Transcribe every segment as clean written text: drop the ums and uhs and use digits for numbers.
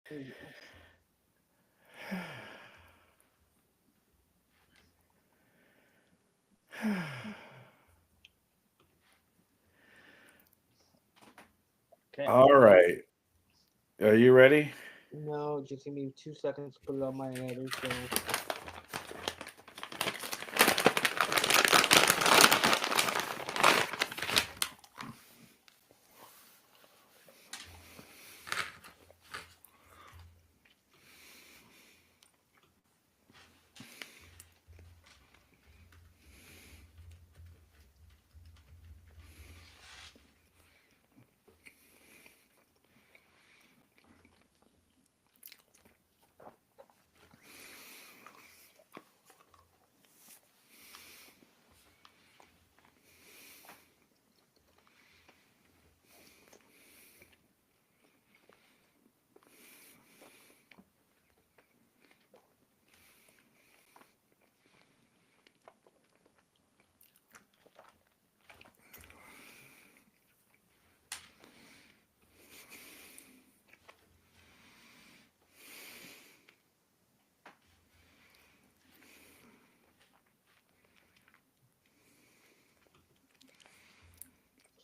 There you go. Okay. All right. Are you ready? No, just give me 2 seconds to put it on my other show.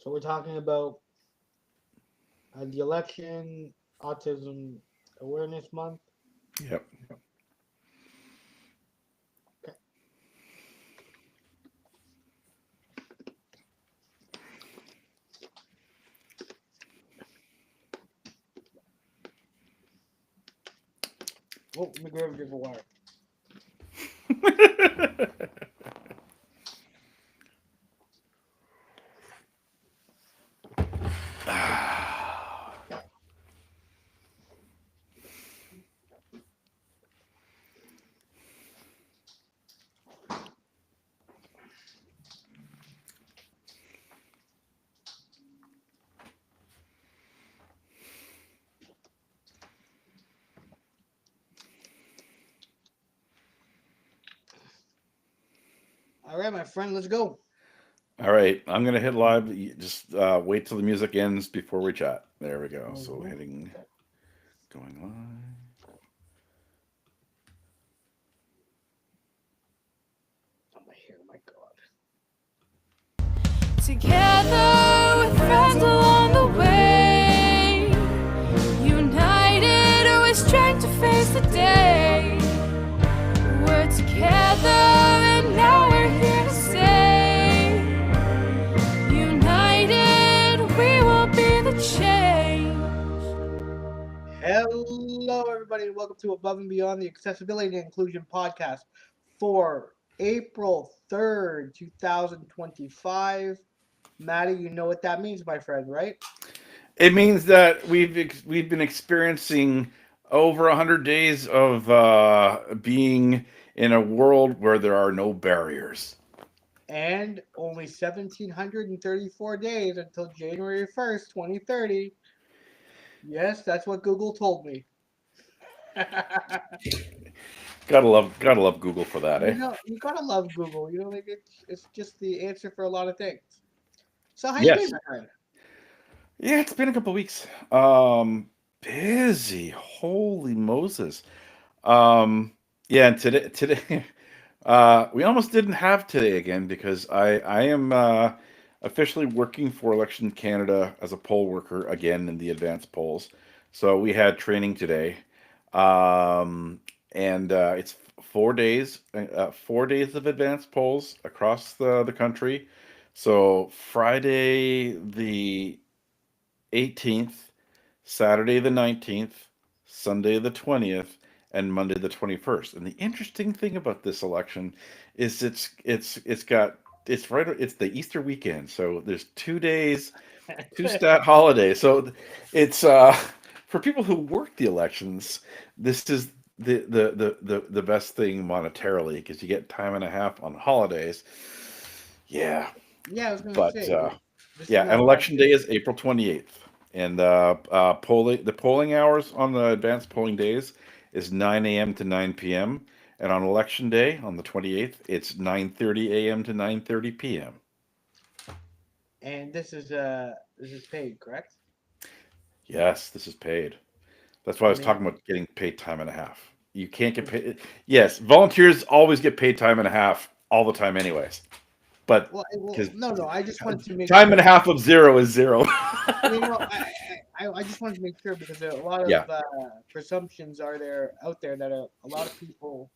So we're talking about the election, Autism Awareness Month. Yep. Okay. Oh, let me grab a drink of water. All right, my friend, let's go. All right. I'm gonna hit live. You just wait till the music ends before we chat. There we go. So Mhm. hitting going live. Oh my hair, my God. Together with friends along the way, united with strength to face the day. We're together and now we're here to say, united we will be the change. Hello, everybody, and welcome to Above and Beyond the Accessibility and Inclusion Podcast for April 3rd, 2025. Maddie, you know what that means, my friend, right? It means that we've been experiencing over 100 days of being in a world where there are no barriers. And only 1,734 days until January 1st, 2030. Yes, that's what Google told me. Gotta love Google for that, You eh? know, you gotta love Google. You know, like it's just the answer for a lot of things. So how you been, Yes. my friend? Yeah, it's been a couple weeks. Busy. Holy Moses. Um, yeah, and today, we almost didn't have today again because I am officially working for Election Canada as a poll worker again in the advanced polls. So we had training today, um, and it's 4 days, 4 days of advanced polls across the country. So Friday the 18th, Saturday the 19th, Sunday the 20th, and Monday the 21st. And the interesting thing about this election is it's the Easter weekend. So there's 2 days, two stat holidays. So it's for people who work the elections, this is the best thing monetarily because you get time and a half on holidays. Yeah, Yeah, I was gonna but say this is yeah, and not bad election day too. is April 28th. And polling hours on the advanced polling days is 9 a.m. to 9 p.m. And on election day on the 28th, it's 9:30 a.m. to 9:30 p.m. And this is paid, correct? Yes, this is paid. That's why I I was mean, talking about getting paid time and a half. You can't get paid. Yes, volunteers always get paid time and a half all the time, anyways. But well, because no. I just wanted to make time and a sure. half of zero is zero. I just wanted to make sure because there are a lot of Yeah, presumptions out there that a lot of people,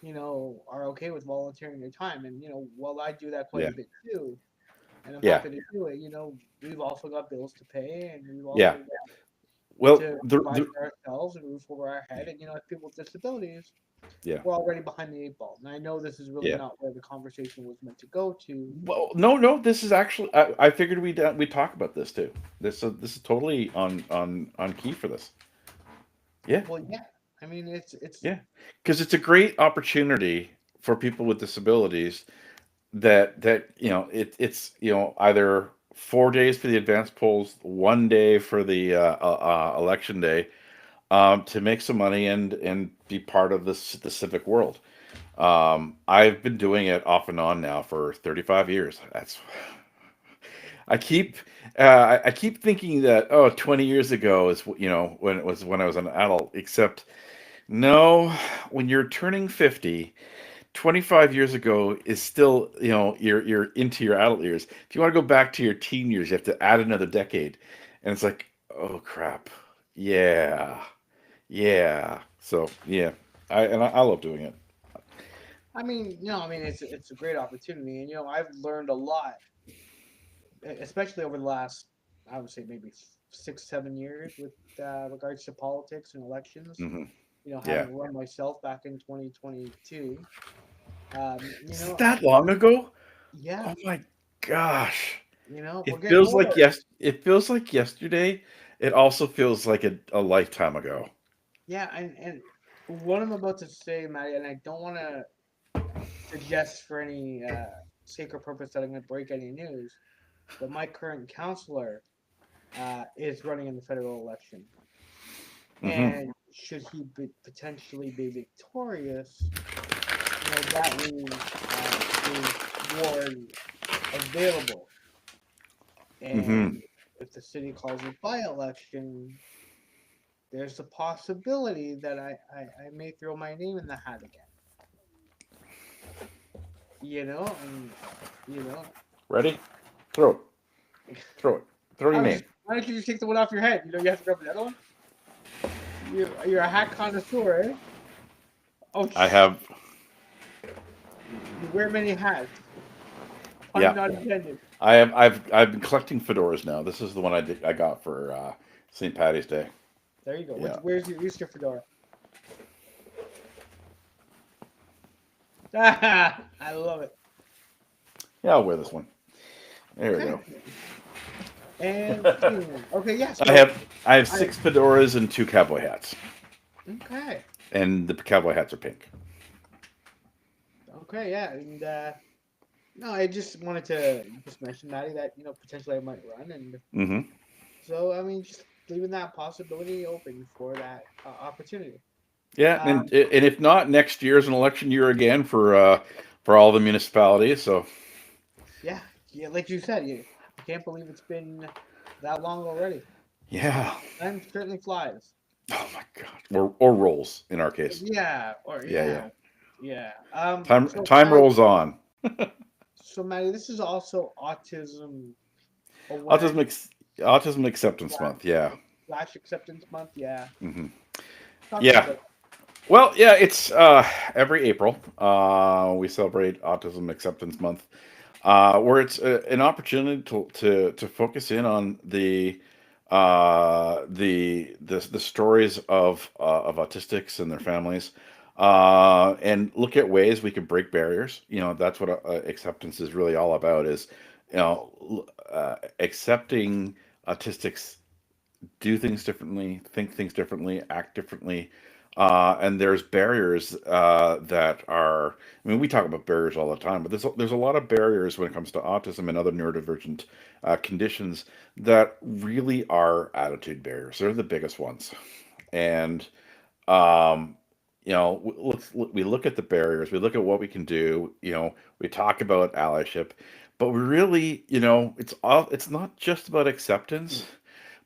are okay with volunteering their time, and while I do that quite yeah, a bit too, and I'm yeah, happy to do it. We've also got bills to pay, and we've yeah. also got Well, to provide for ourselves and a roof over our head, and as people with disabilities, yeah, we're already behind the eight ball. And I know this is really yeah. not where the conversation was meant to go to. Well, no, no. This is actually. I figured we talk about this too. This is totally on key for this. Yeah, Well, yeah, I mean it's yeah. Because it's a great opportunity for people with disabilities that it's either 4 days for the advanced polls, 1 day for the election day, to make some money and be part of the civic world. I've been doing it off and on now for 35 years. That's I keep I keep thinking that 20 years ago is when I was an adult, except no, when you're turning 50, 25 years ago is still, you're into your adult years. If you want to go back to your teen years, you have to add another decade. And it's like, oh crap. Yeah. Yeah. So yeah. I love doing it. it's a great opportunity, and I've learned a lot, especially over the last, I would say maybe 6 7 years with regards to politics and elections. Hmm. Yeah. Having run myself back in 2022. Is it that long ago? Yeah, Oh my gosh. we're getting older. It feels like yesterday. It also feels like a lifetime ago. Yeah, and what I'm about to say, Maddie, and I don't want to suggest for any sake or purpose that I'm going to break any news, but my current counselor is running in the federal election, Hmm. and should he potentially be victorious, that means his ward available, Hmm. and if the city calls a by-election, there's a possibility that I may throw my name in the hat again. And you know, Ready? Throw it. Throw it. Throw your name. why don't you just take the one off your head? You have to grab the other one. You're a hat connoisseur, eh? Oh, I have. you wear many hats. Pun Yeah. not intended. I've been collecting fedoras now. This is the one I got for St. Patty's Day. There you go. Yeah. Where's your Easter fedora? I love it. Yeah, I'll wear this one. There we Okay. go. And okay, yeah. So I have 6 fedoras and 2 cowboy hats, okay, and the cowboy hats are pink. okay, yeah, and no, I just wanted to just mention, Maddie, that potentially I might run, and Hmm. so just leaving that possibility open for that opportunity. Yeah, Um, and if not, next year is an election year again for all the municipalities. So yeah, yeah, like you said, you can't believe it's been that long already. yeah. Time certainly flies. Oh my God. Or rolls in our case. Yeah, or Yeah, yeah. yeah. Time rolls on. So Maddie, this is also autism Autism awareness Autism Acceptance slash, Month. Yeah. slash acceptance month. Yeah, Hmm. talk to me Yeah. about. Well, yeah, it's every April. We celebrate Autism Acceptance Month, where it's an opportunity to focus in on the stories of autistics and their families, and look at ways we can break barriers. That's what acceptance is really all about. Is accepting autistics do things differently, think things differently, act differently. And there's barriers that are. I mean, we talk about barriers all the time, but there's a lot of barriers when it comes to autism and other neurodivergent conditions that really are attitude barriers. They're the biggest ones, and um, we look at the barriers, we look at what we can do. We talk about allyship, but we really, it's not just about acceptance,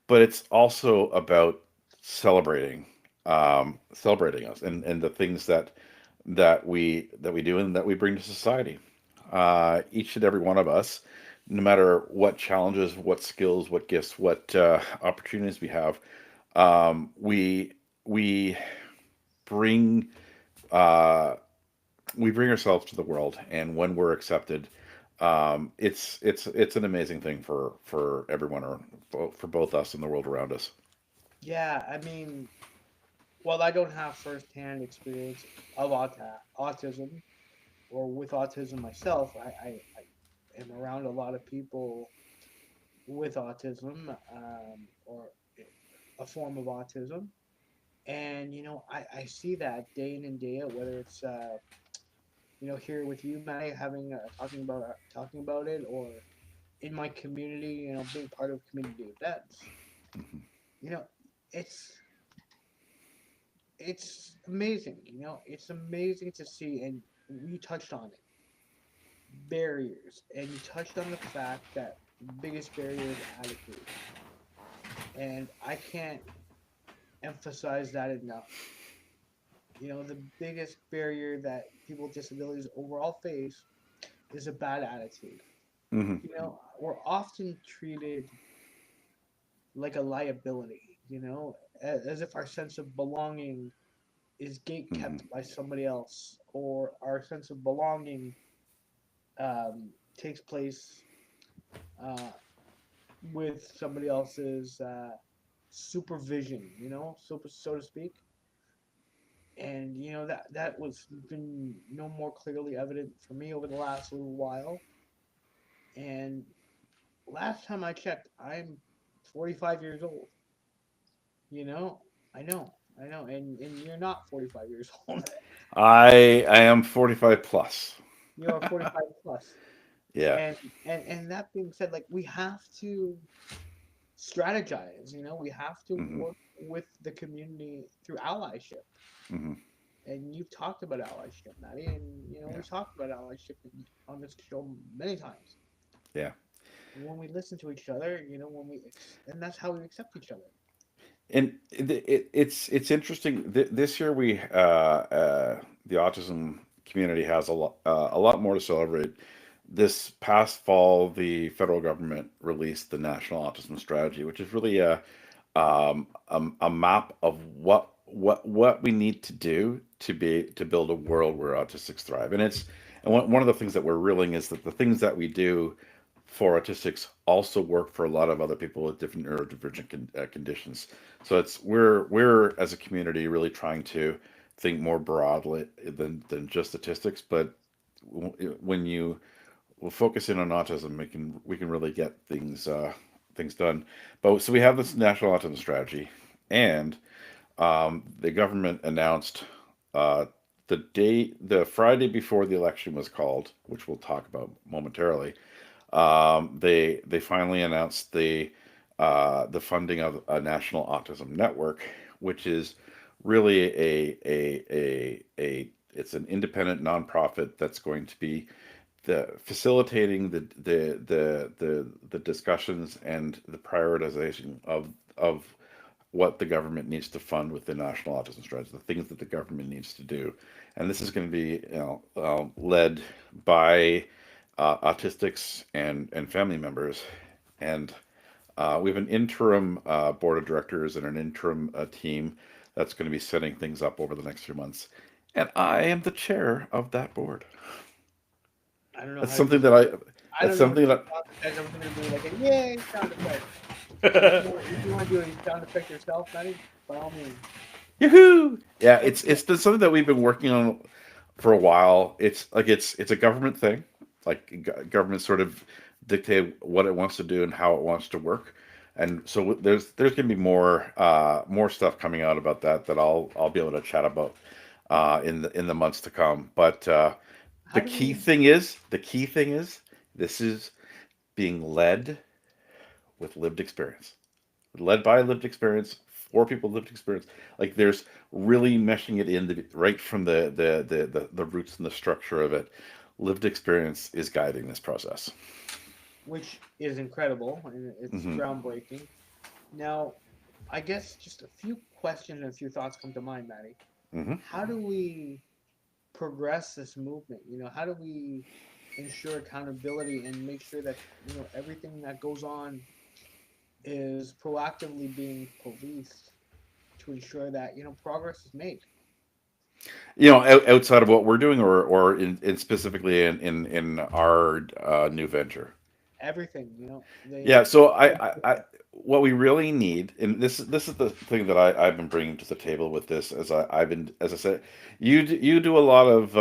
but it's also about celebrating celebrating us and the things that we do and that we bring to society. Each and every one of us, no matter what challenges, what skills, what gifts, what opportunities we have, we bring uh, we bring ourselves to the world, and when we're accepted, it's an amazing thing for everyone, or for both us and the world around us. Yeah, I mean, while I don't have firsthand experience of autism or with autism myself, I am around a lot of people with autism, or a form of autism. And I see that day in and day out, whether it's here with you, Maddie, having talking about it, or in my community, being part of community events. Mhm. You know, it's it's amazing. It's amazing to see, and you touched on it, barriers, and you touched on the fact that the biggest barrier is attitude, and I can't emphasize that enough. The biggest barrier that people with disabilities overall face is a bad attitude. Mhm. We're often treated like a liability, as if our sense of belonging is gate Mhm. kept by somebody else, or our sense of belonging takes place uh, with somebody else's supervision, so to speak. And that was been no more clearly evident for me over the last little while. And last time I checked, I'm 45 years old. You know, I know, and you're not 45 years old. I am 45 plus. You are 45 plus. Yeah. And that being said, like, we have to strategize. We have to Hmm. work with the community through allyship. Hmm. And you've talked about allyship, Maddie, and Yeah. we've talked about allyship on this show many times. Yeah. When we listen to each other, and that's how we accept each other. And it's interesting. This year the autism community has a lot more to celebrate. This past fall, the federal government released the National Autism Strategy, which is really a map of what we need to do to build a world where autistics thrive. And one of the things that we're realizing is that the things that we do for autistics also work for a lot of other people with different neurodivergent conditions. So we're as a community really trying to think more broadly than just statistics. But when you focus in on autism, we can really get things done. But so we have this national autism strategy, and the government announced uh, the Friday before the election was called, which we'll talk about momentarily. They finally announced the funding of a national autism network, which is really a it's an independent nonprofit that's going to be facilitating the discussions and the prioritization of what the government needs to fund with the national autism strategy, the things that the government needs to do. And this is going to be led by autistics and family members. And we have an interim board of directors and an interim team that's going to be setting things up over the next few months. And I am the chair of that board. I don't know That's how you. something that I. I That's don't know if something those that. sound effects. I was gonna do like a yay sound effect. If you want to do a sound effect yourself, Maddie, by all means. Yahoo! Yeah, it's been something that we've been working on for a while. It's a government thing. Like government sort of dictate what it wants to do and how it wants to work. And so there's going to be more stuff coming out about that I'll be able to chat about in the months to come. But How do we? the key thing is this is being led with lived experience, led by lived experience, for people with lived experience. Like there's really meshing it in right from the roots and the structure of it. Lived experience is guiding this process. Which is incredible and it's Hmm. groundbreaking. Now, I guess just a few question and a few thoughts come to mind, Maddie. Hmm. How do we progress this movement? How do we ensure accountability and make sure that everything that goes on is proactively being policed to ensure that progress is made? Outside of what we're doing, or in specifically in our new venture. Everything, Yeah, so what we really need, and this is the thing that I've been bringing to the table with this, as I said, you do a lot of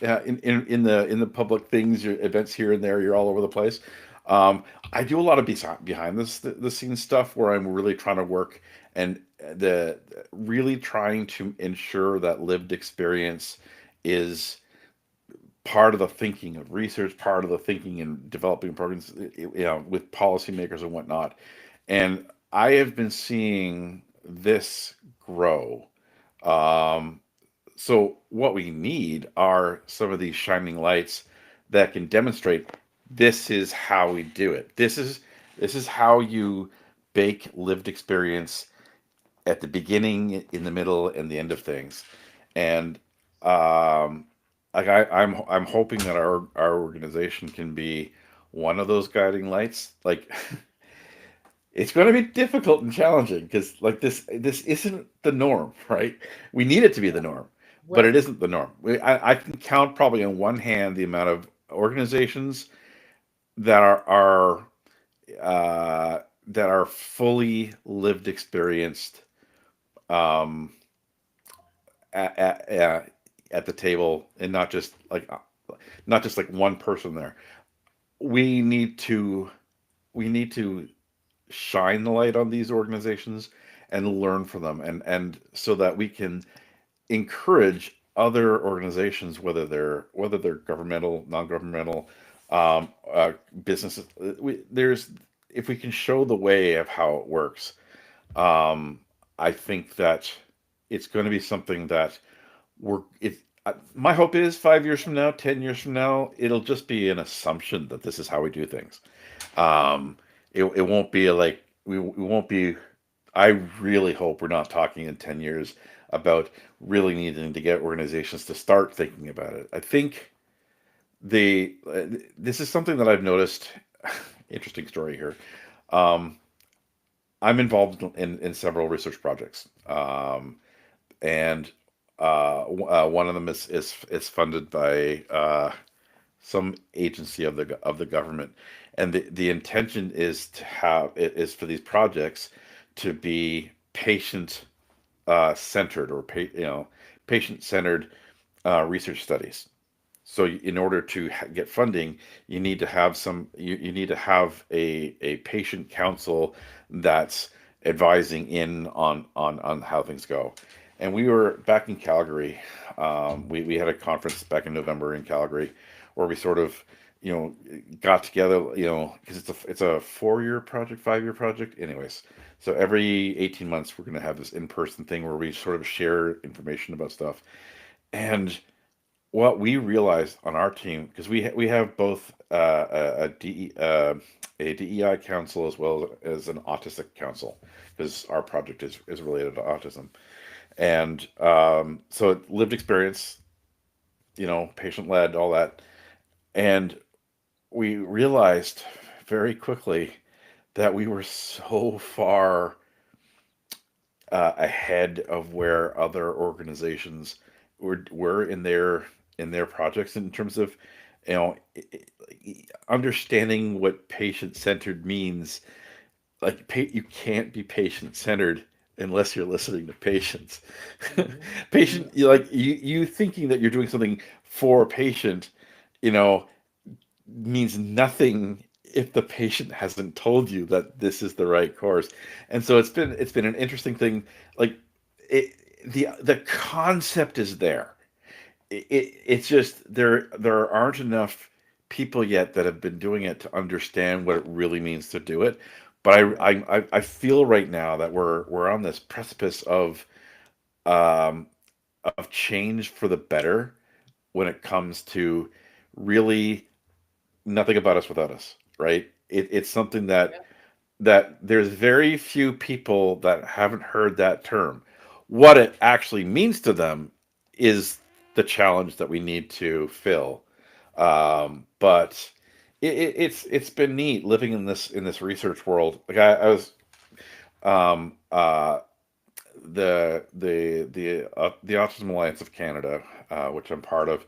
in the public things, your events here and there, you're all over the place. I do a lot of behind the scenes stuff where I'm really trying to work and the really trying to ensure that lived experience is part of the thinking of research, part of the thinking and developing programs, with policymakers and whatnot. And I have been seeing this grow. Um, so what we need are some of these shining lights that can demonstrate this is how we do it. This is how you bake lived experience at the beginning, in the middle, and the end of things. And um, like I'm hoping that our organization can be one of those guiding lights. Like it's going to be difficult and challenging because like this isn't the norm, right? We need it to be the norm, but Right. it isn't the norm. I can count probably on one hand the amount of organizations that are fully lived experienced, um, at the table, and not just like one person there. We need to we need to shine the light on these organizations and learn from them, and so that we can encourage other organizations, whether they're governmental, non-governmental, businesses. If we can show the way of how it works, um, I think that it's going to be something that my hope is 5 years from now, 10 years from now, it'll just be an assumption that this is how we do things. It won't be like we won't be. I really hope we're not talking in 10 years about really needing to get organizations to start thinking about it. I think this is something that I've noticed. Interesting story here. Um, I'm involved in several research projects, and one of them is funded by some agency of the government, and the intention is for these projects to be patient centered, or patient centered research studies. So in order to get funding, you need to have a patient council that's advising in on how things go. And we were back in Calgary. We had a conference back in November in Calgary, where we sort of got together, because it's a 4-year project, 5-year project, anyways. So every 18 months we're going to have this in-person thing where we sort of share information about stuff. And what we realized on our team, because we have both a DEI council as well as an autistic council, because our project is related to autism, and so lived experience, patient led, all that, and we realized very quickly that we were so far ahead of where other organizations were in their projects, in terms of understanding what patient centered means. Like you can't be patient centered unless you're listening to patients. Hmm. Patient, you thinking that you're doing something for a patient, you know means nothing if the patient hasn't told you that this is the right course. And so it's been an interesting thing. Like it, the concept is there. It's just there aren't enough people yet that have been doing it to understand what it really means to do it. But Right. I feel right now that we're on this precipice um of change for the better, when it comes to really nothing about us without us, right? It's something that Yeah. that there's very few people that haven't heard that term. What it actually means to them is the challenge that we need to fill. But it's been neat living in this research world. Like I was um, uh, the Autism Alliance of Canada, which I'm part of,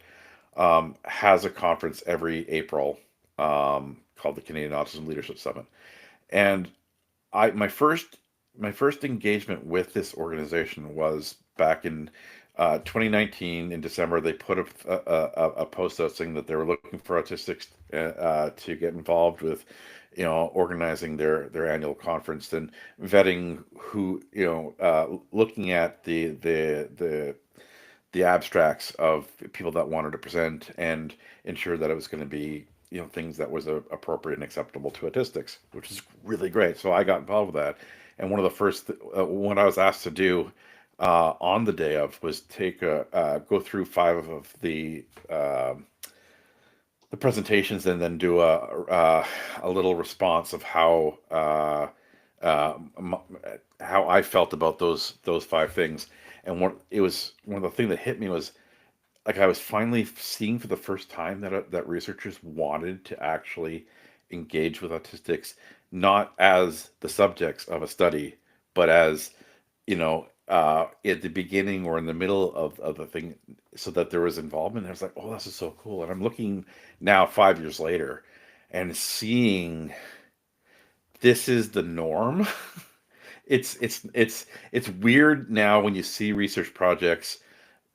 has a conference every April called the Canadian Autism Leadership Summit. And I my first engagement with this organization was back in 2019 in December. They put a post out saying that they were looking for autistics to get involved with, organizing their annual conference and vetting who, looking at the abstracts of people that wanted to present and ensure that it was going to be things that was appropriate and acceptable to autistics, which is really great. So I got involved with that, and one of the first what I was asked to do on the day of was take go through five of the presentations and then do a little response of uh, m- how I felt about those five things. And one of the things that hit me was like I was finally seeing for the first time that researchers wanted to actually engage with autistics, not as the subjects of a study, but as at the beginning or in the middle of the thing, so that there was involvement. I was like, oh, this is so cool. And I'm looking now 5 years later and seeing this is the norm. It's weird now when you see research projects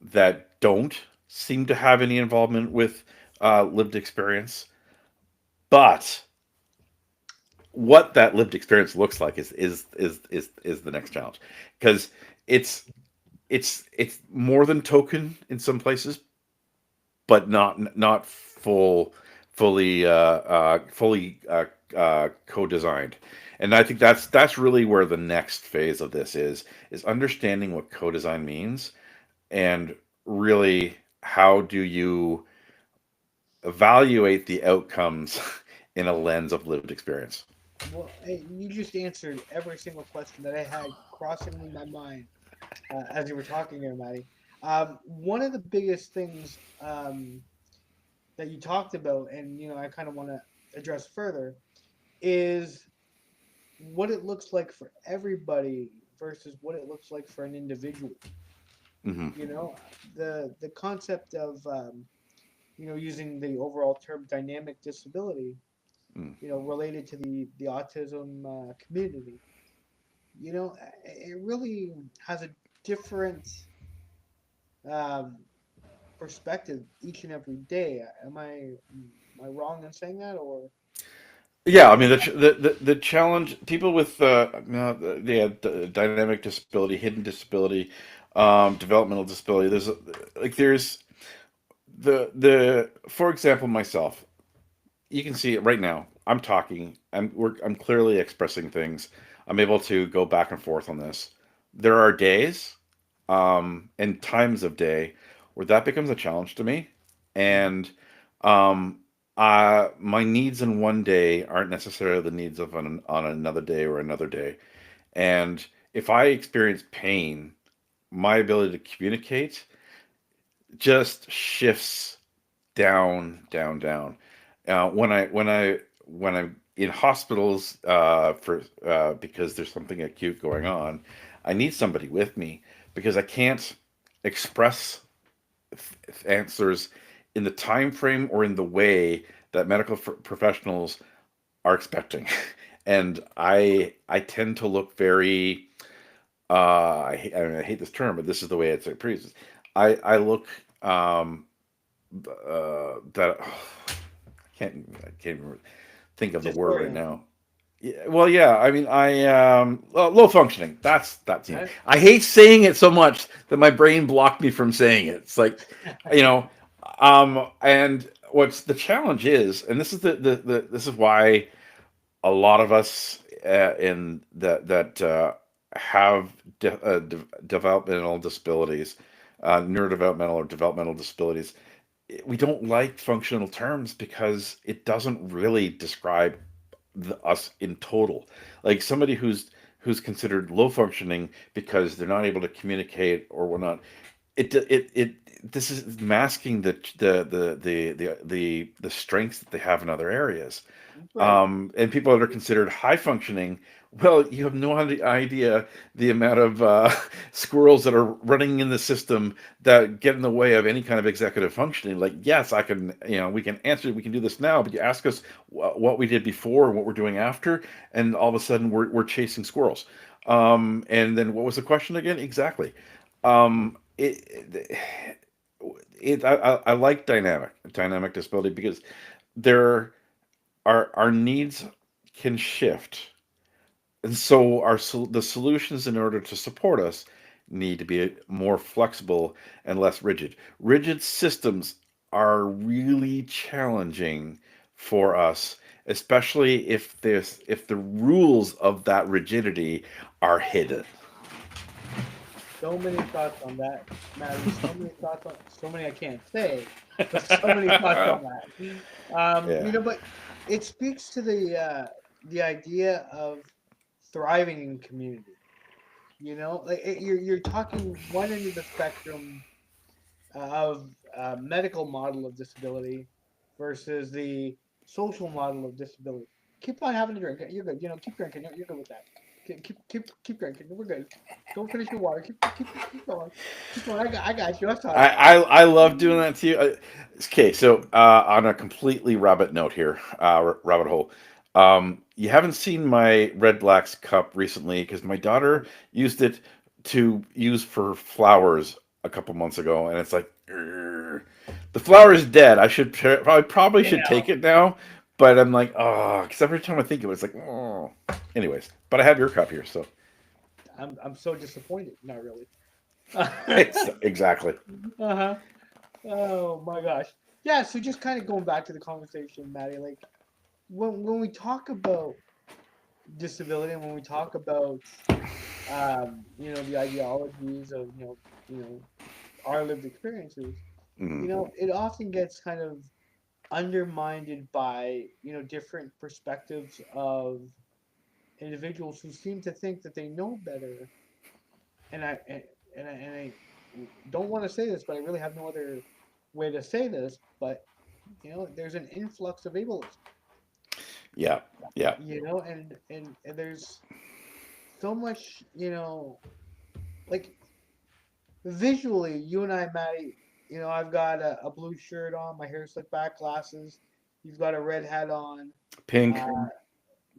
that don't seem to have any involvement with lived experience. But what that lived experience looks like is the next challenge, because it's it's more than token in some places, but not fully co-designed. And I think that's really where the next phase of this is understanding what co-design means, and really how do you evaluate the outcomes in a lens of lived experience. Well, hey, you just answered every single question that I had crossing in my mind as you were talking here, Maddie. One of the biggest things that you talked about, and I kind of want to address further, is what it looks like for everybody versus what it looks like for an individual. Hmm. You know, the concept of using the overall term dynamic disability, Mm. related to the autism community. It really has a different um, perspective each and every day. Am I wrong in saying that, or Yeah, I is mean that the challenge people with dynamic disability, hidden disability, developmental disability. There's the for example myself. You can see it right now. I'm talking. I'm clearly expressing things. I'm able to go back and forth on this. There are days, and times of day where that becomes a challenge to me, Mhm. and my needs in one day aren't necessarily the needs of on another day or another day. And if I experience pain, my ability to communicate just shifts down, down, down. When I'm in hospitals for because there's something acute going on, I need somebody with me because I can't express answers in the time frame or in the way that medical professionals are expecting. And I tend to look very I mean, I hate this term, but this is the way it's appraised. I look that I can't even think of the word right disoriented? now. Yeah, well, yeah. I mean, low functioning. That's Right? I hate saying it so much that my brain blocked me from saying it. It's like, you know, and what's the challenge is, and this is this is why a lot of us in that have developmental disabilities, neurodevelopmental or developmental disabilities, we don't like functional terms because it doesn't really describe us in total. Like somebody who's considered low functioning because they're not able to communicate or whatnot. This is masking the strengths that they have in other areas. Right. And people that are considered high functioning, well, you have no idea the amount of squirrels that are running in the system that get in the way of any kind of executive functioning. Like, yes, I can, we can answer, we can do this now, but you ask us what we did before and what we're doing after, and all of a sudden we're chasing squirrels. And then what was the question again? Exactly. I like dynamic disability because there our needs can shift, and so the solutions in order to support us need to be more flexible and less rigid. Rigid systems are really challenging for us, especially if the rules of that rigidity are hidden. So many thoughts on that, Maddie. So many thoughts on so many I can't say, but so many thoughts on that. Yeah. But it speaks to the idea of thriving in community. Like you're talking one end of the spectrum of medical model of disability versus the social model of disability. Keep on having a drink. You're good. Keep drinking. You're good with that. Keep drinking. We're good. Go finish your water. Keep going. Keep going. I got you. I saw it. I love doing that to you. Okay, so on a completely rabbit note here, rabbit hole. You haven't seen my Red Blacks cup recently because my daughter used it to use for flowers a couple months ago, and it's like, "Grr." The flower is dead. I should probably You should know. take it now, but I'm like, oh, because every time I think of it, it's like, oh. Anyways, but I have your cup here, so I'm so disappointed. Not really. it's exactly. Uh-huh. Oh my gosh. Yeah, so just kind of going back to the conversation, Maddie, like when we talk about disability and when we talk about the ideologies of our lived experiences, Mhm. it often gets kind of undermined by different perspectives of individuals who seem to think that they know better. And I don't want to say this, but I really have no other way to say this. But there's an influx of ableism. Yeah, yeah, And there's so much, like visually, you and I, Maddie, I've got a blue shirt on, my hair slicked back, glasses. You've got a red hat on, pink. uh, pink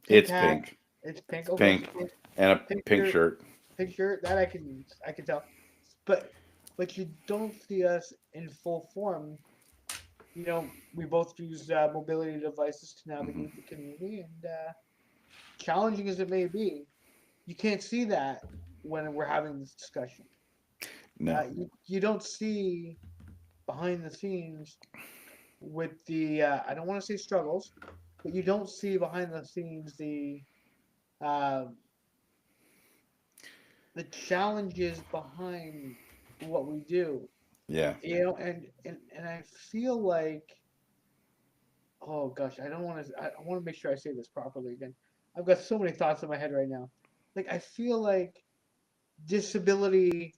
It's hat. pink. It's pink. It's Okay, pink, and a pink pink shirt, shirt. pink shirt. That I can tell. But you don't see us in full form. We both use mobility devices to Hmm. navigate the community, and challenging as it may be, you can't see that when we're having this discussion. No. You don't see behind the scenes with the I don't want to say struggles, but you don't see behind the scenes uh, the challenges behind what we do. Yeah. And I feel like, oh gosh, I don't want to. I want to make sure I say this properly again. I've got so many thoughts in my head right now. Like I feel like disability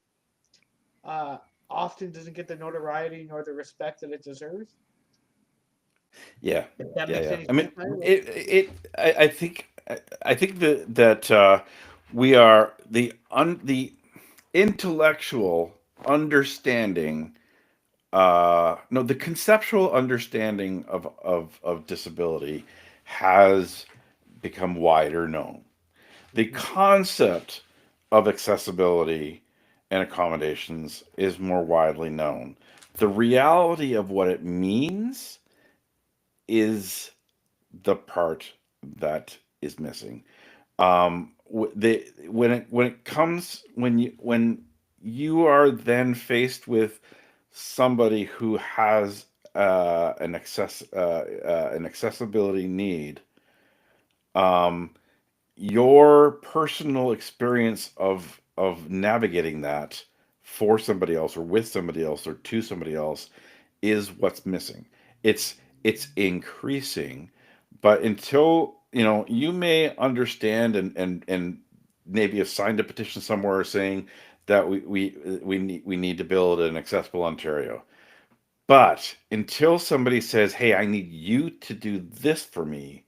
uh, often doesn't get the notoriety nor the respect that it deserves. Yeah. If that Yeah. makes Yeah. any I mean, sense, Mario. I think that we are the intellectual understanding. No, the conceptual understanding of disability has become wider known. The Mhm. concept of accessibility and accommodations is more widely known. The reality of what it means is the part that is missing. When you are then faced with somebody who has an accessibility need, um, your personal experience of navigating that for somebody else or with somebody else or to somebody else is what's missing. It's increasing, but until you may understand and maybe have signed a petition somewhere saying that we need to build an accessible Ontario. But until somebody says, "Hey, I need you to do this for me,"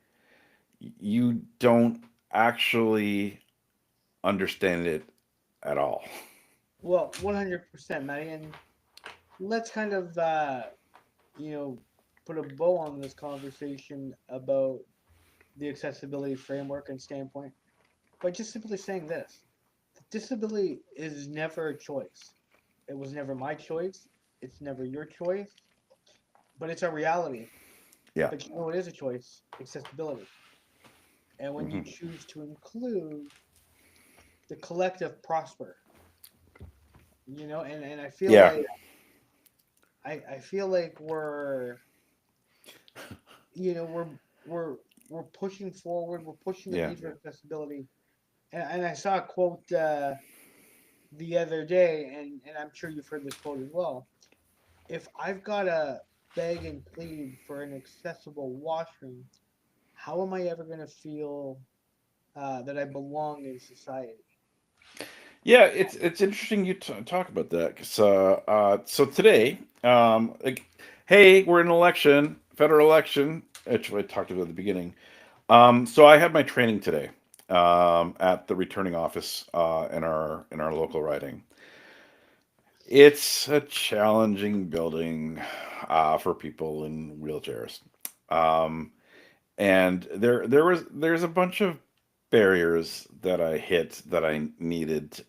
you don't actually understand it at all. Well, 100%, Matty. And let's kind of, you know, put a bow on this conversation about the accessibility framework and standpoint by just simply saying this: disability is never a choice. It was never my choice. It's never your choice, but it's a reality. Yeah. But you know, it is a choice: accessibility. And when you Hmm. choose to include, the collective prosper. And I feel Yeah. like I feel like we're we're we're pushing forward. We're pushing the Yeah. need for accessibility. And I saw a quote the other day, and I'm sure you've heard this quote as well. If I've got to beg and plead for an accessible washroom, how am I ever going to feel that I belong in society? Yeah, it's interesting you talk about that because so today, like, hey, we're in an election, federal election, which I talked about at the beginning. So I had my training today, at the returning office, in our local riding. It's a challenging building, for people in wheelchairs. Um, and there's a bunch of barriers that I hit that I needed,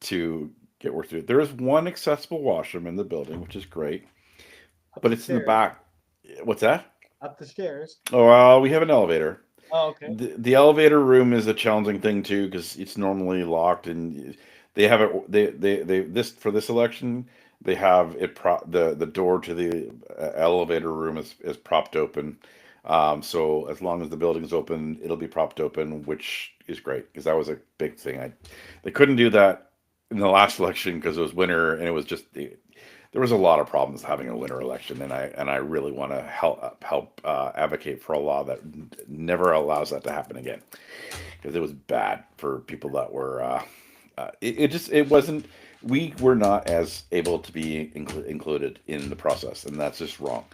to get work through. There is one accessible washroom in the building, which is great, Up but the it's in the stairs. back. What's that? Up the stairs. Oh, we have an elevator. Oh, okay. The elevator room is a challenging thing too because it's normally locked, and they have it. They this for this election they have it the door to the, elevator room is propped open. So as long as the building's open, it'll be propped open, which is great because that was a big thing. They couldn't do that in the last election because it was winter and it was just there was a lot of problems having a winter election, and I really want to help advocate for a law that never allows that to happen again because it was bad for people that were. It wasn't. We were not as able to be included in the process, and that's just wrong.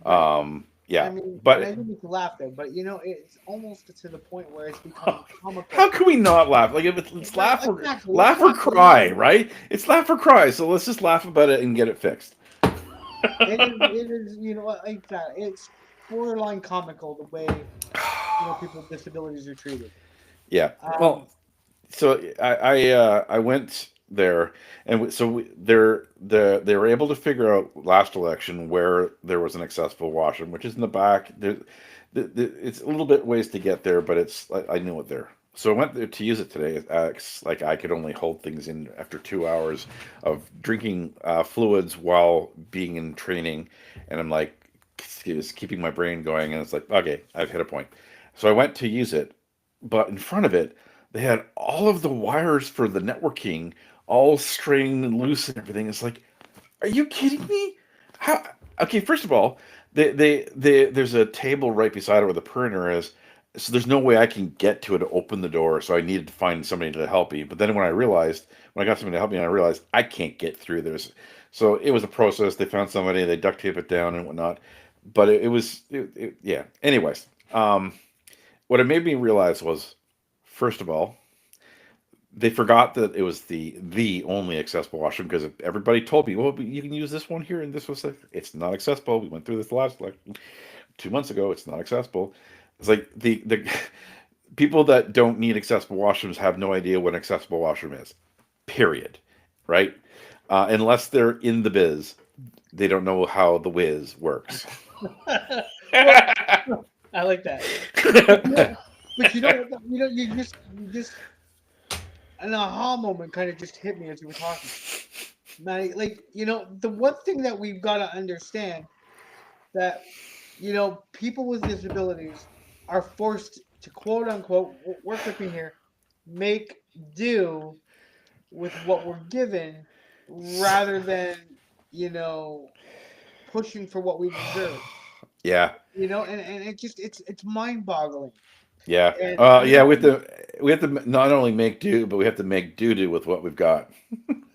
Right. I Yeah, mean, and I but didn't mean to laugh there, but it's almost to the point where it's becoming how comical. can we not laugh? Like, if it's Well, exactly, laugh or exactly. You cry, know, right? It's laugh or cry. So let's just laugh about it and get it fixed. it is, exactly. It's borderline comical the way people with disabilities are treated. Yeah. Um, Well, so I went there, and they were able to figure out last election where there was an accessible washroom, which is in the back. It's a little bit ways to get there, but I knew it there. So I went there to use it today. Like, I could only hold things in after 2 hours of drinking, fluids while being in training, and I'm like, it's keeping my brain going, and it's like, okay, I've hit a point. So I went to use it, but in front of it they had all of the wires for the networking all strained and loose and everything. It's like, are you kidding me? How? Okay, first of all, there's a table right beside it where the printer is, so there's no way I can get to it to open the door. So I needed to find somebody to help me. But then when I got somebody to help me, I realized I can't get through this. So it was a process. They found somebody, they duct tape it down and whatnot. But yeah. Anyways, what it made me realize was, first of all, they forgot that it was the only accessible washroom because everybody told me, well, you can use this one here, and this was like, it's not accessible. We went through this last, like, 2 months ago. It's not accessible. It's like the people that don't need accessible washrooms have no idea what an accessible washroom is. Period. Right? Unless they're in the biz, they don't know how the whiz works. well, I like that. But what? You just an aha moment kind of just hit me as you were talking. Maddie, like, the one thing that we've got to understand that, people with disabilities are forced to quote unquote, work with me here, make do with what we're given rather than, you know, pushing for what we deserve. Yeah. and it's mind-boggling. Yeah. And I Yeah. know, We have to not only make do, but we have to make do with what we've got.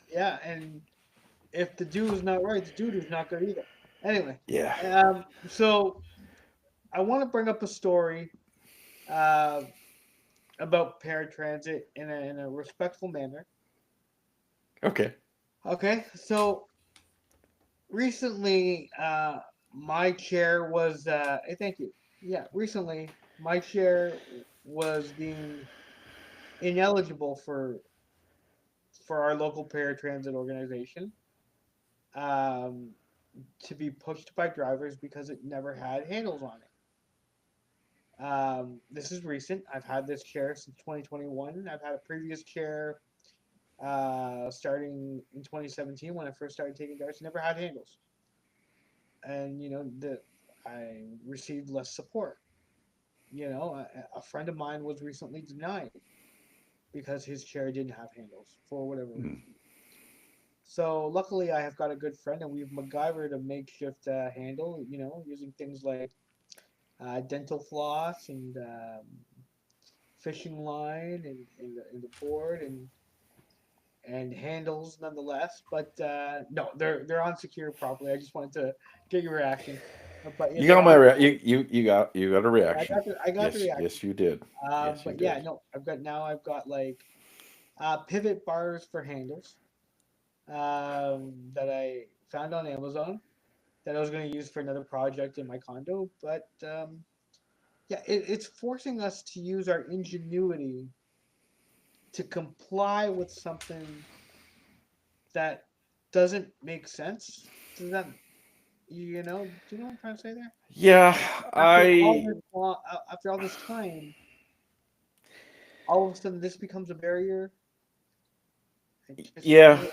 yeah, and if the do is not right, the doo is not good either. Anyway, Yeah. so I want to bring up a story uh, about paratransit in a respectful manner. Okay. Okay, so recently, my chair was. Thank you. Yeah, recently my chair was deemed ineligible for our local paratransit organization um, to be pushed by drivers because it never had handles on it. This is recent. I've had this chair since 2021. I've had a previous chair starting in 2017 when I first started taking darts. Never had handles, and I received less support. A friend of mine was recently denied because his chair didn't have handles for whatever Mm. reason. So luckily, I have got a good friend, and we've MacGyvered a makeshift handle. Using things like dental floss and fishing line and the board and handles nonetheless. But no, they're unsecured properly. I just wanted to get your reaction. But yeah, You they're got on. my you got a Yeah, reaction. I got the Yes, reaction. yes, you did. Yes, you But yeah, did. no, I've got like pivot bars for handles that I found on Amazon that I was going to use for another project in my condo. But yeah, it's forcing us to use our ingenuity to comply with something that doesn't make sense. Does that do you know what I'm trying to say there? Yeah, After all I this after all this time, all of a sudden this becomes a barrier. It just yeah, really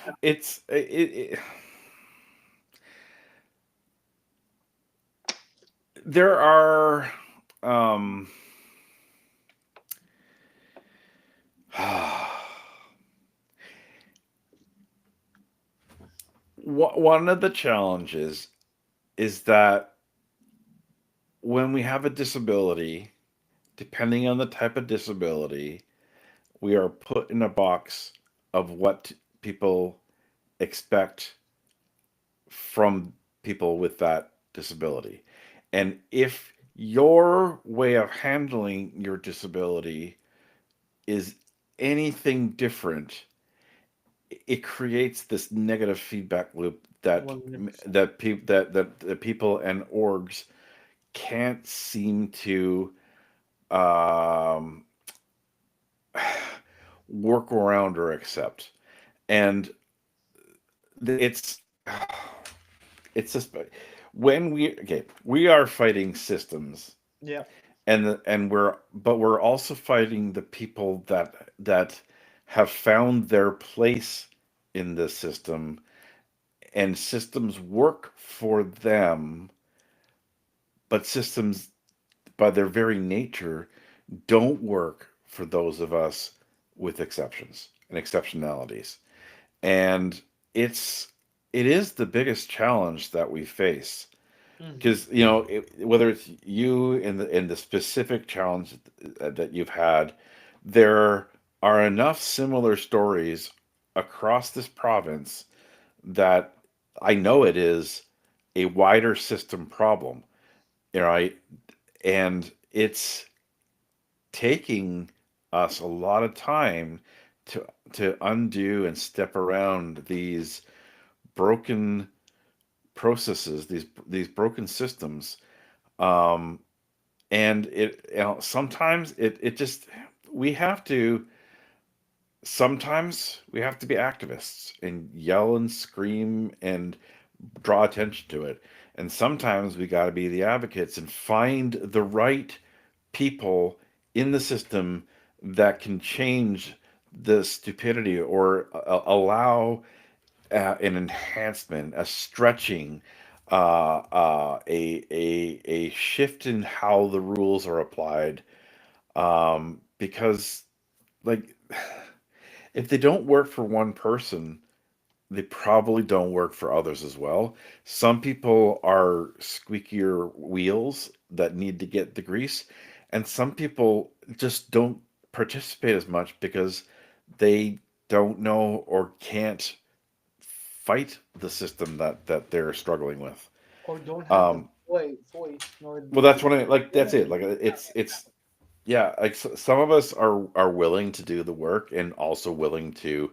there are um one of the challenges is that when we have a disability, depending on the type of disability, we are put in a box of what people expect from people with that disability. And if your way of handling your disability is anything different, it creates this negative feedback loop that 100%. the people and orgs can't seem to um, work around or accept. And it's it's just when we are fighting systems, Yeah. and we're also fighting the people that have found their place in the system, and systems work for them, but systems by their very nature don't work for those of us with exceptions and exceptionalities. And it's it is the biggest challenge that we face, Hmm. because whether it's you in the specific challenge that you've had, there are enough similar stories across this province that I know it is a wider system problem, right? And it's taking us a lot of time to undo and step around these broken processes, these broken systems. Um, and sometimes it just we have to sometimes we have to be activists and yell and scream and draw attention to it. And sometimes we got to be the advocates and find the right people in the system that can change the stupidity or allow an enhancement, a stretching, a shift in how the rules are applied. Because, like, if they don't work for one person, they probably don't work for others as well. Some people are squeakier wheels that need to get the grease, and some people just don't participate as much because they don't know or can't fight the system that they're struggling with. or don't have the Um, voice nor well, that's the what I like. That's it. Like yeah, it's yeah. Like some of us are willing to do the work and also willing to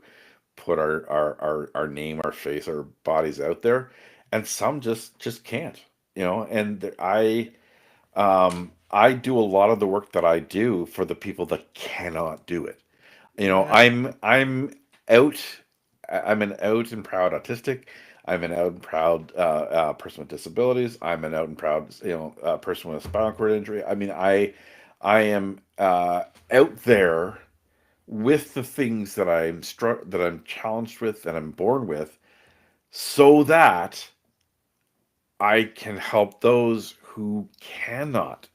put our name, our face, our bodies out there, and some just can't. And I do a lot of the work that I do for the people that cannot do it. and I, I'm out. I'm an out and proud autistic. I'm an out and proud person with disabilities. I'm an out and proud person with a spinal cord injury. I mean, I am out there with the things that that I'm challenged with, that I'm born with, so that I can help those who cannot,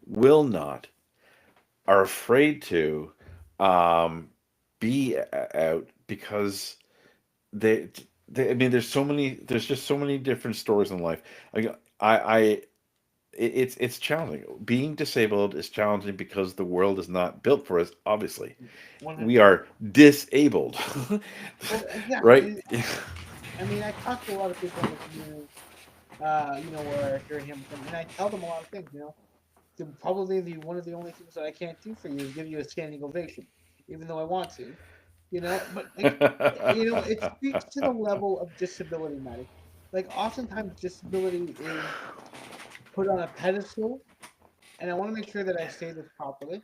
will not, are afraid to um, be out because they, I mean, there's just so many different stories in life. I it's challenging. Being disabled is challenging because the world is not built for us. Obviously, we 100%. are disabled, Well, yeah, right? I mean, I talk to a lot of people in the community, where here in Hamilton, and I tell them a lot of things. Probably the one of the only things that I can't do for you is give you a standing ovation, even though I want to. But like, it speaks to the level of disability, Maddie. Like, oftentimes disability is put on a pedestal, and I want to make sure that I say this properly.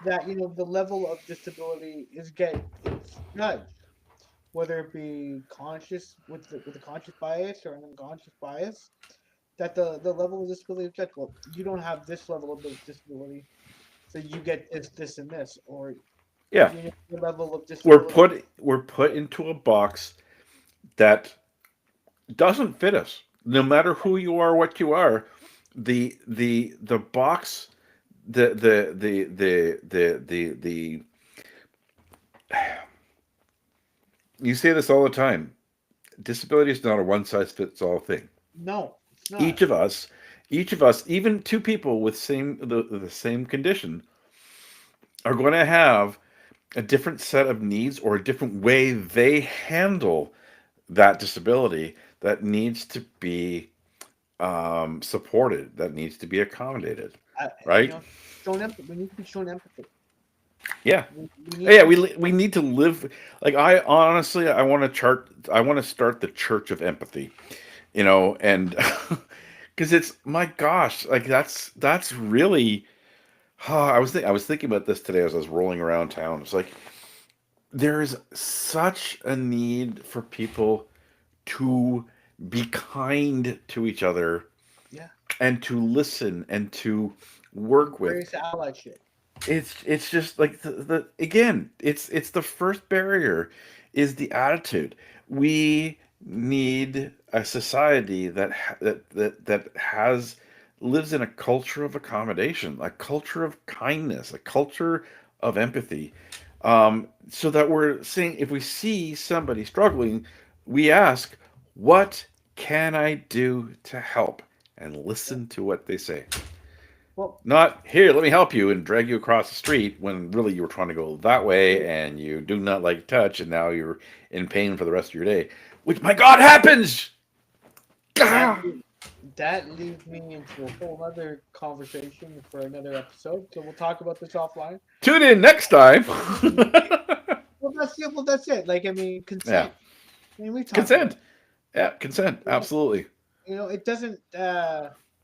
That the level of disability it's judged, whether it be conscious with a conscious bias or an unconscious bias. That the level of disability is judged. Well, you don't have this level of disability, so you get this, and this, or Yeah, your level of disability. we're put into a box that doesn't fit us. No matter who you are, what you are, the box, the you say this all the time. Disability is not a one size fits all thing. No, it's not. Each of us, each of us, even two people with the same condition, are going to have a different set of needs or a different way they handle that disability that needs to be supported, that needs to be accommodated, Uh, you right? know, shown empathy. We need to be shown empathy. Yeah, We need to yeah. be. We need to live. Like I honestly, I want to chart. I want to start the church of empathy. And because it's my gosh, like that's really. I was thinking about this today as I was rolling around town. It's like there's such a need for people to be kind to each other Yeah, and to listen and to work with. embrace allyship. It's just like the again, it's the first barrier is the attitude. We need a society that has lives in a culture of accommodation, a culture of kindness, a culture of empathy. So that we're saying if we see somebody struggling, we ask, what can I do to help? And Yeah. listen to what they say. Well, Not here, let me help you and drag you across the street when really you were trying to go that way and you do not like touch and now you're in pain for the rest of your day. Which, my God, happens! that Gah! that leads me into a whole other conversation for another episode. So we'll talk about this offline. Tune in next time. Well, that's it. Like, I mean, Yeah. consent. I mean, we talked about Consent. Yeah, consent. it. Absolutely. It doesn't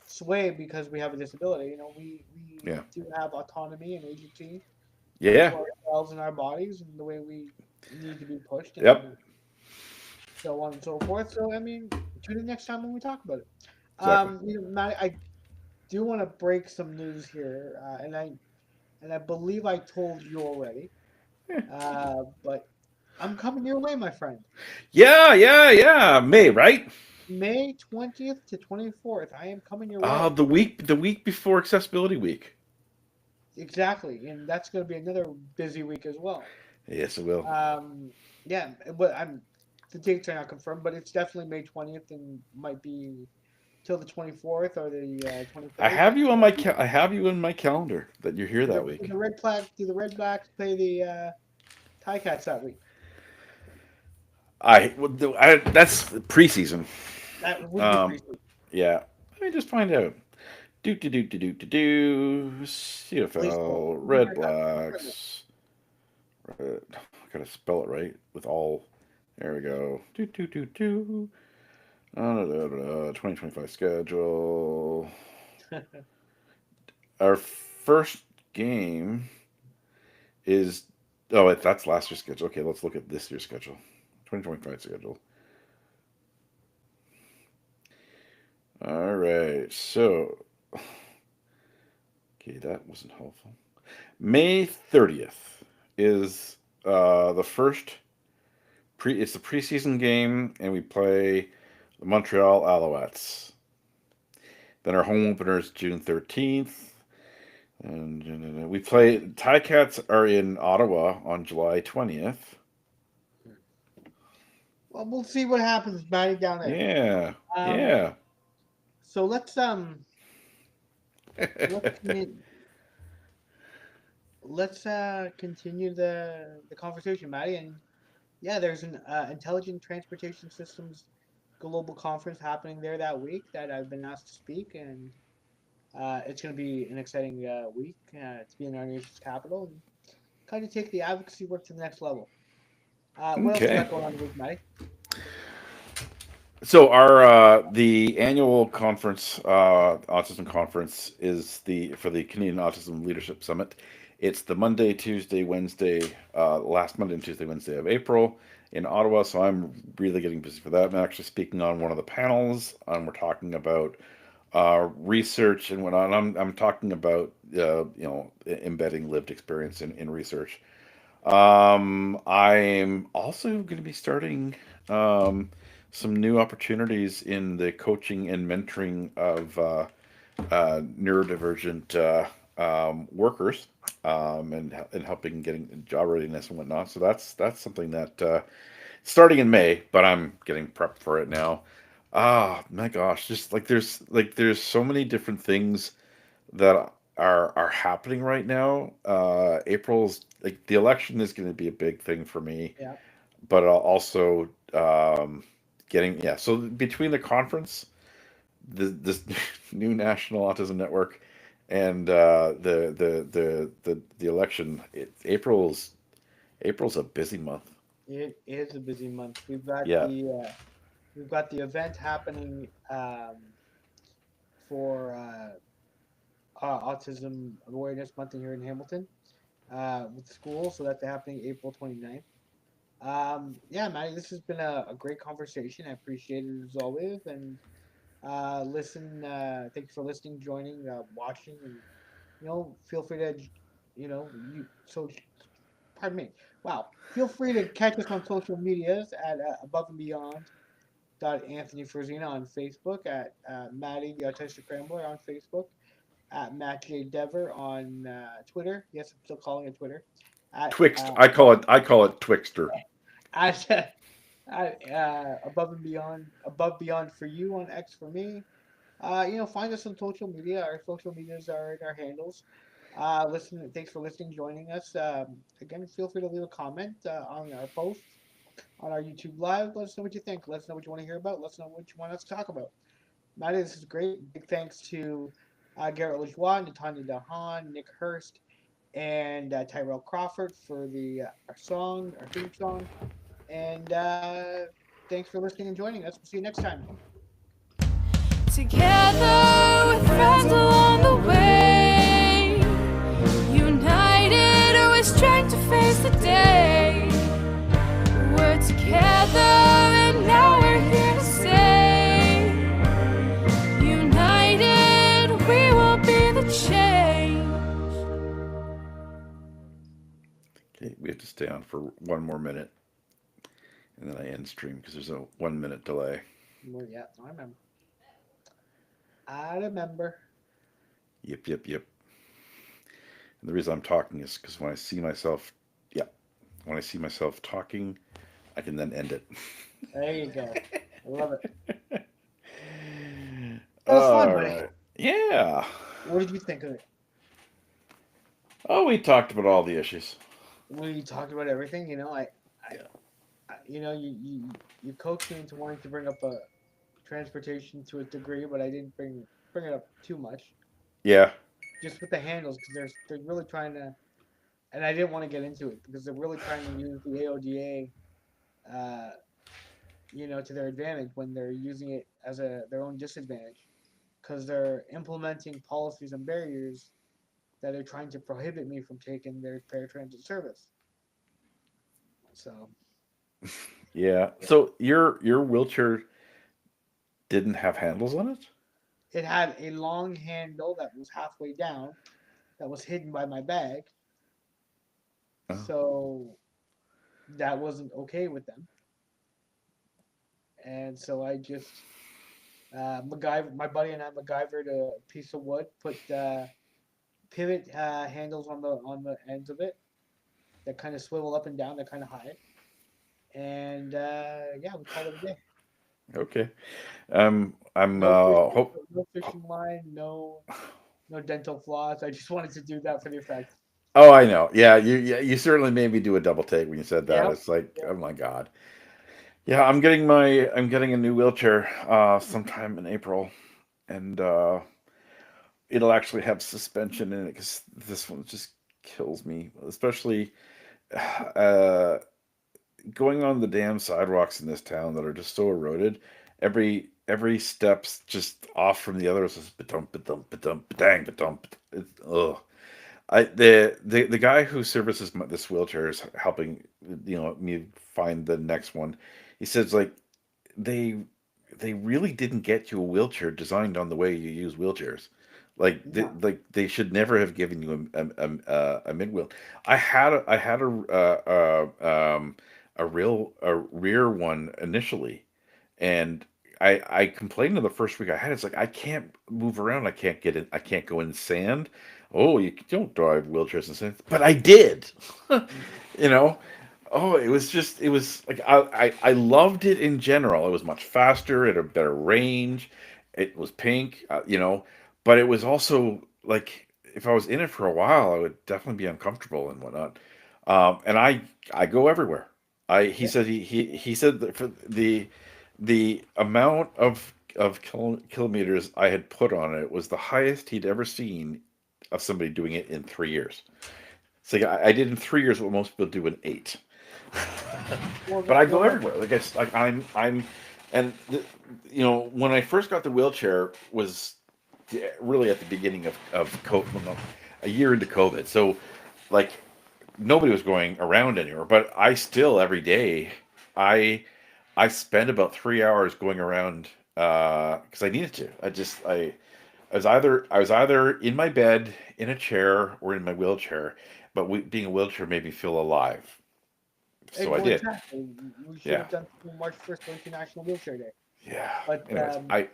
sway because we have a disability. We Yeah. do have autonomy and agency Yeah. for ourselves and our bodies and the way we need to be pushed Yep. and so on and so forth. So I mean, tune in next time when we talk about it. Exactly. Matt, I do want to break some news here, and I believe I told you already, but I'm coming your way, my friend. Yeah, yeah, yeah. May, right? May 20th to 24th, I am coming your Ah, way. the week before Accessibility Week. Exactly, and that's going to be another busy week as well. Yes, it will. Um, yeah, but I'm the dates are not confirmed, but it's definitely May 20th and might be till the 24th or the 23rd. I have you on my I have you in my calendar that you're here that week. Do the Red Blacks play the Ticats that week? That's preseason. That would be preseason. Yeah. Let me just find out. Please CFL Red Blacks. I gotta spell it right with all. There we go. 2025 schedule. Our first game is that's last year's schedule. Okay, let's look at this year's schedule. 2025 schedule. All right, so okay, that wasn't helpful. May 30th is the first it's the preseason game, and we play the Montreal Alouettes. Then our home opener is June 13th. And we play Ticats are in Ottawa on July 20th. Well, we'll see what happens, Matty, down there. Yeah. Yeah. So let's continue the conversation, Matty. And yeah, there's an Intelligent Transportation Systems Global Conference happening there that week that I've been asked to speak, and it's going to be an exciting week to be in our nation's capital and kind of take the advocacy work to the next level. What else you got going on the week, Matty? So our the annual conference, autism conference, is for the Canadian Autism Leadership Summit. It's the Monday, Tuesday, Wednesday, last Monday and Tuesday, Wednesday of April in Ottawa. So I'm really getting busy for that. I'm actually speaking on one of the panels, and we're talking about research and whatnot. I'm talking about embedding lived experience in research. I'm also going to be starting some new opportunities in the coaching and mentoring of neurodivergent workers and helping getting job readiness and whatnot. So that's something that starting in May, but I'm getting prepped for it now. My gosh, just there's so many different things that are happening right now. April's the election is going to be a big thing for me. Yeah. But also so between the conference, this new National Autism Network, and the election, April's a busy month. It is a busy month. We've got the event happening for Autism Awareness Month here in Hamilton with the school, so that's happening April 29th. Maddie, this has been a great conversation. I appreciate it as always, and thank you for listening, joining, watching, and feel free to pardon me. Wow, feel free to catch us on social medias at Above and Beyond. Anthony Frazina on Facebook, at Maddie the Autistic Rambler on Facebook, at Matt J. Dever on Twitter. Yes, I'm still calling it Twitter. Twixt. I call it Twixter. At Above Beyond for you on X for me. Find us on social media. Our social medias are our handles. Thanks for listening, joining us. Again, feel free to leave a comment on our posts on our YouTube Live. Let us know what you think. Let us know what you want to hear about. Let us know what you want us to talk about. Maddie, this is great. Big thanks to Garrett Lajoie, Natanya Dahan, Nick Hurst, and Tyrell Crawford for our theme song. And thanks for listening and joining us. We'll see you next time. Together with friends along the way, united with strength to face the day. We're together and now we're here to say, united we will be the change. Okay, we have to stay on for one more minute, and then I end stream because there's a 1 minute delay. Well, yeah, I remember. Yep. And the reason I'm talking is because when I see myself talking, I can then end it. There you go. I love it. That was fun, All buddy. right. Yeah. What did you think of it? Oh, we talked about all the issues. We talked about everything. Yeah. You coaxed me into wanting to bring up transportation to a degree, but I didn't bring it up too much. Yeah. Just with the handles, because they're really trying to, and I didn't want to get into it because they're really trying to use the AODA, uh, to their advantage when they're using it as their own disadvantage, because they're implementing policies and barriers that are trying to prohibit me from taking their paratransit service. So Yeah. So your wheelchair didn't have handles on it? it had a long handle that was halfway down, that was hidden by my bag. Oh. So that wasn't okay with them. And so I just my buddy and I MacGyvered a piece of wood, put pivot handles on the ends of it that kind of swivel up and down, that kind of high. And yeah, we called it a day. Okay. I'm hope. No fishing line, no dental floss. I just wanted to do that for the effect. Oh, I know. Yeah, you certainly made me do a double take when you said that. Yep. It's like, Yep. oh my God. Yeah, I'm getting a new wheelchair sometime in April, and it'll actually have suspension in it because this one just kills me, especially uh going on the damn sidewalks in this town that are just so eroded. Every step's just off from the other. It's just ba-dum, ba-dum, ba-dum, ba-dang, ba-dum, ba-dum. Ugh. The guy who services this wheelchair is helping me find the next one. He says like they they really didn't get you a wheelchair designed on the way you use wheelchairs. No. They should never have given you a mid wheel. I had a rear one initially, and I complained in the first week I had. It's like I can't move around. I can't get in. I can't go in sand. Oh, you don't drive wheelchairs in sand, but I did. you know. Oh, it was like I loved it in general. It was much faster, it had a better range. It was pink, but it was also like if I was in it for a while, I would definitely be uncomfortable and whatnot. And I go everywhere. I he Yeah. said he said that for the amount of kilometers I had put on it was the highest he'd ever seen of somebody doing it in 3 years. So yeah, I did in 3 years what most people do in eight. But I go Well, everywhere. Like I'm, and when I first got the wheelchair was really at the beginning of COVID, well, no, a year into COVID. So like nobody was going around anywhere, but I still every day, I I spend about 3 hours going around because I needed to. I was either in my bed in a chair or in my wheelchair, but being a wheelchair made me feel alive. So I well, did. exactly. We should Yeah. have done March 1st, International Wheelchair Day. Yeah. But Anyways,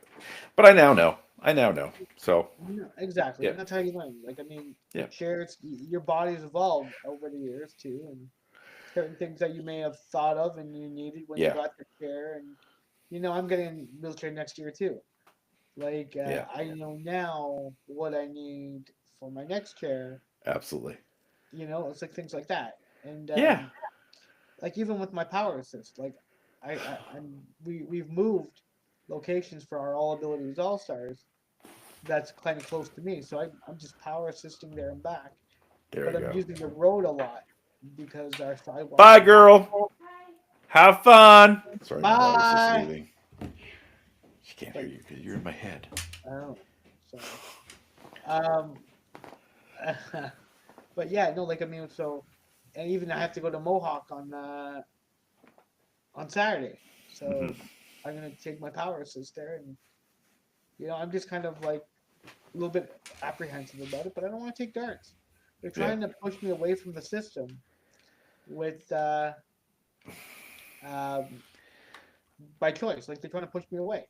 but I now know. I now know. So no, exactly, yeah, and that's how you learn. Like, I mean, yeah, chairs, your body's evolved over the years too, and certain things that you may have thought of and you needed when you yeah, got the chair, and I'm getting a wheelchair next year too. Like, yeah. I know now what I need for my next chair. Absolutely. It's like things like that, and Yeah. like even with my power assist, like we've moved locations for our All Abilities All Stars. That's kind of close to me, so I'm just power assisting there and back. There But you I'm go. using the road a lot because our sidewalks Bye, are. girl. Have fun. Sorry, my daughter's just Bye. leaving. She can't hear But you because you're in my head. oh, sorry. Um, but yeah, no, like I mean, so, and even I have to go to Mohawk on Saturday, Hmm. so I'm gonna take my power assist there, and I'm just kind of like a little bit apprehensive about it, but I don't want to take darts. They're Yeah. trying to push me away from the system with um, by choice. Like they're trying to push me away.